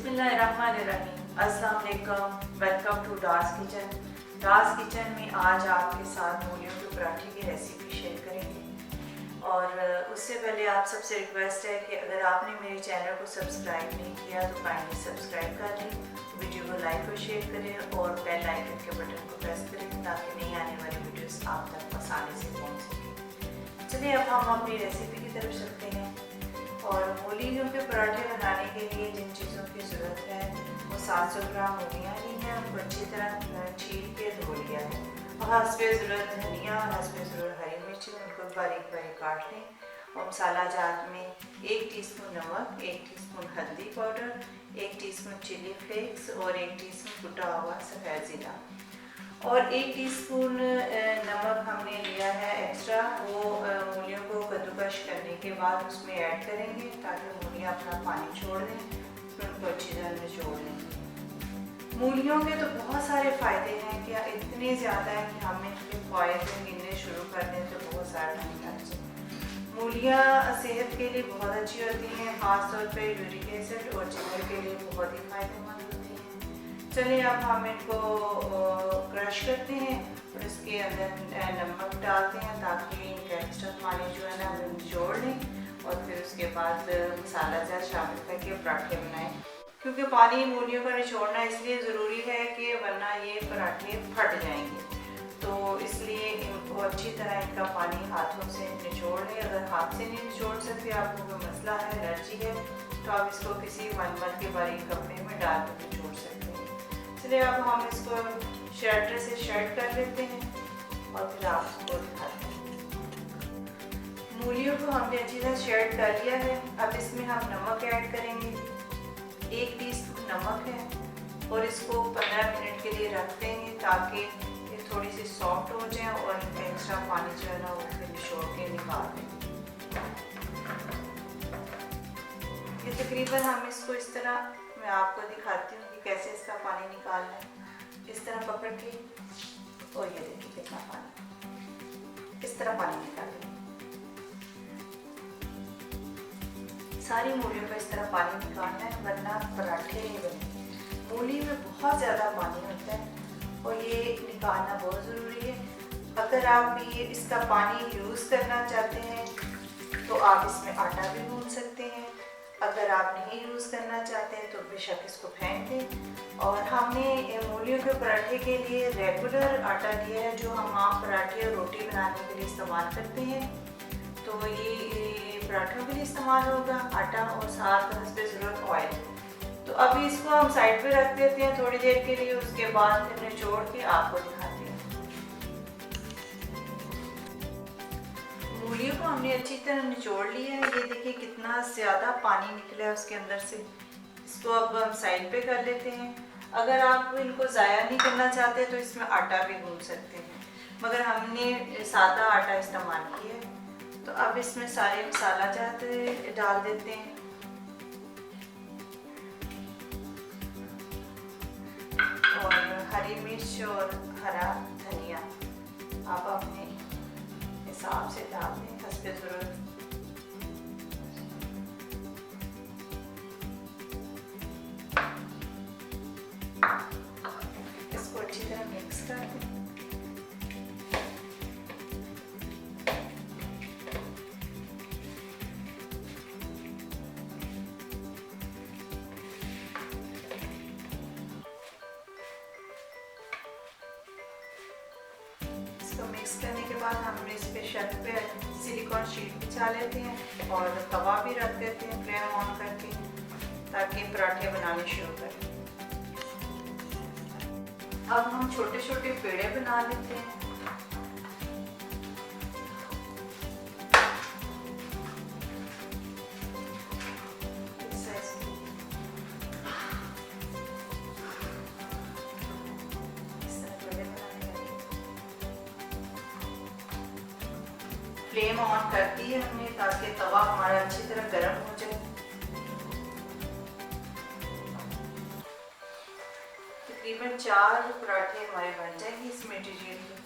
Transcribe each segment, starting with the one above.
बिस्मिल्लाहिर्रहमानिर्रहीम। अस्सलाम वालेकुम। Welcome to Dar's kitchen. Dar's kitchen में आज आपके साथ मूलियों के पराठे की रेसिपी शेयर करेंगे। और उससे पहले आप सबसे रिक्वेस्ट है कि अगर आपने मेरे चैनल को सब्सक्राइब नहीं किया तो काइंडली सब्सक्राइब कर लें, वीडियो को लाइक और शेयर करें और बेल आइकन के बटन को प्रेस करें ताकि नई आने वाली वीडियोस आप तक आसानी से पहुँच सकें। चलिए अब हम अपनी रेसिपी की तरफ चलते हैं। और मूलियों के पराठे बनाने के लिए जिन चीज़ों की ज़रूरत है वो 700 ग्राम मूलियाँ ली हैं, उनको अच्छी तरह छील के धो लिया है और हस्बे ज़रूरत धनिया और हस्बे ज़रूरत हरी मिर्ची उनको बारीक बारीक काट लें। और मसाला जात में 1 टीस्पून नमक, 1 टीस्पून हल्दी पाउडर, 1 टीस्पून चिली फ्लेक्स और 1 टीस्पून कुटा हुआ सफ़ेद ज़ीरा और 1 टीस्पून नमक हमने लिया है एक्स्ट्रा। वो मूलियों को कद्दूकश करने के बाद उसमें ऐड करेंगे ताकि मूलियाँ अपना पानी छोड़ दें, फिर उनको अच्छी तरह निचोड़ लेंगे। मूलियों के तो बहुत सारे फ़ायदे हैं, क्या इतने ज़्यादा हैं कि हम इनके फ़ायदे गिनने शुरू कर दें तो बहुत सारा टाइम लग जाए। मूलियाँ सेहत के लिए बहुत अच्छी होती हैं, ख़ासतौर पर यूरिक एसिड और जिगर के लिए बहुत ही फ़ायदेमंद होती हैं। चलिए अब हम इनको क्रश करते हैं और इसके अंदर नमक डालते हैं ताकि इनका एक्स्ट्रा पानी जो है ना हम निचोड़ लें और फिर उसके बाद मसाला ज़्यादा शामिल करके पराठे बनाएं। क्योंकि पानी मूलियों का निचोड़ना इसलिए ज़रूरी है कि वरना ये पराठे फट जाएंगे, तो इसलिए इनको अच्छी तरह इनका पानी हाथों से निचोड़ लें। अगर हाथ से नहीं निचोड़ सकते, आपको कोई मसला है, एलर्जी है, तो आप इसको किसी मलमल के बारीक कपड़े में डाल कर निचोड़ सकते हैं। इसलिए अब हम इसको शर्टर से शर्ट कर लेते हैं और फिर आपको दिखाते हैं। मूलियों को हमने अच्छी तरह शर्ट कर लिया है। अब इसमें हम नमक ऐड करेंगे, 1 टीस्पून नमक है और इसको 15 मिनट के लिए रख देंगे ताकि ये थोड़ी सी सॉफ्ट हो जाए और इनका एक्स्ट्रा पानी जो है ना वो फिर निचोड़ के निकाल देंगे। ये तकरीबन हम इसको इस तरह मैं आपको दिखाती हूँ कि कैसे इसका पानी निकालना है। इस तरह पकड़ के और ये देखिए कितना पानी, इस तरह पानी निकालें। सारी मूलियों को इस तरह पानी निकालना है वरना पराठे नहीं बनेंगे। मूली में बहुत ज़्यादा पानी होता है और ये निकालना बहुत ज़रूरी है। अगर आप ये इसका पानी यूज़ करना चाहते हैं तो आप इसमें आटा भी गूंथ सकते हैं। अगर आप नहीं यूज़ करना चाहते हैं तो बेशक इसको फेंक दें। और हमने मूलियों के पराठे के लिए रेगुलर आटा लिया है जो हम आम पराठे और रोटी बनाने के लिए इस्तेमाल करते हैं, तो ये पराठों के लिए इस्तेमाल होगा आटा और साथ हस्बे ज़रूरत ऑयल। तो अभी इसको हम साइड पे रख देते हैं थोड़ी देर के लिए, उसके बाद फिर निचोड़ के आपको दिखाते हैं। मूलियों को हमने अच्छी तरह निचोड़ लिया है, ये देखिए कितना ज़्यादा पानी निकला है उसके अंदर से। इसको अब हम साइड पे कर लेते हैं। अगर आप इनको ज़ाया नहीं करना चाहते तो इसमें आटा भी गूंथ सकते हैं, मगर हमने सादा आटा इस्तेमाल किया है। तो अब इसमें सारे मसाला जात डाल देते हैं और हरी मिर्च और हरा धनिया आप अपने हिसाब से डाल दें हस्बे ज़रूरत। इसको अच्छी तरह मिक्स कर दें। मिक्स करने के बाद हम इस पे छत पे सिलिकॉन शीट बिछा लेते हैं और तवा भी रख देते हैं फ्लेम ऑन करके ताकि पराठे बनाने शुरू करें। अब हम छोटे छोटे पेड़े बना लेते हैं। फ्लेम ऑन कर दी है हमने ताकि तवा हमारा अच्छी तरह गर्म हो जाए। तकरीबन 4 पराठे हमारे बन जाएंगे इस मटेरियल में।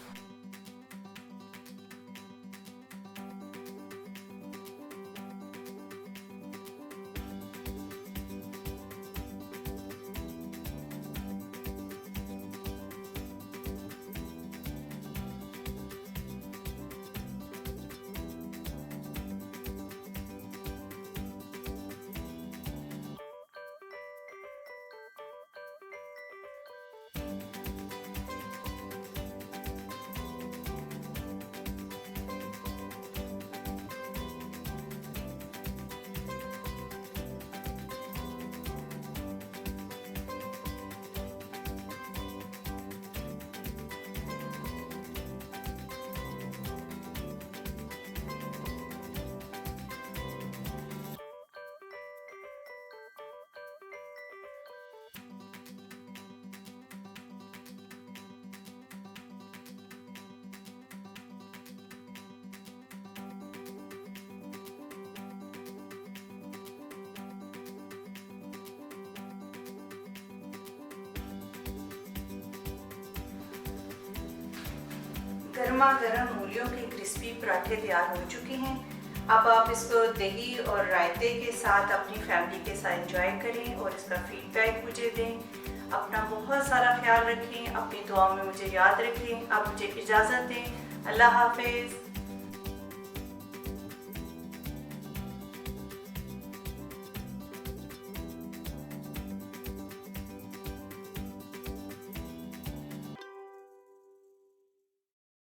गर्मा गर्म मूलियों के क्रिस्पी पराठे तैयार हो चुके हैं। अब आप इसको दही और रायते के साथ अपनी फैमिली के साथ एंजॉय करें और इसका फीडबैक मुझे दें। अपना बहुत सारा ख्याल रखें, अपनी दुआओं में मुझे याद रखें। आप मुझे इजाज़त दें। अल्लाह हाफिज़।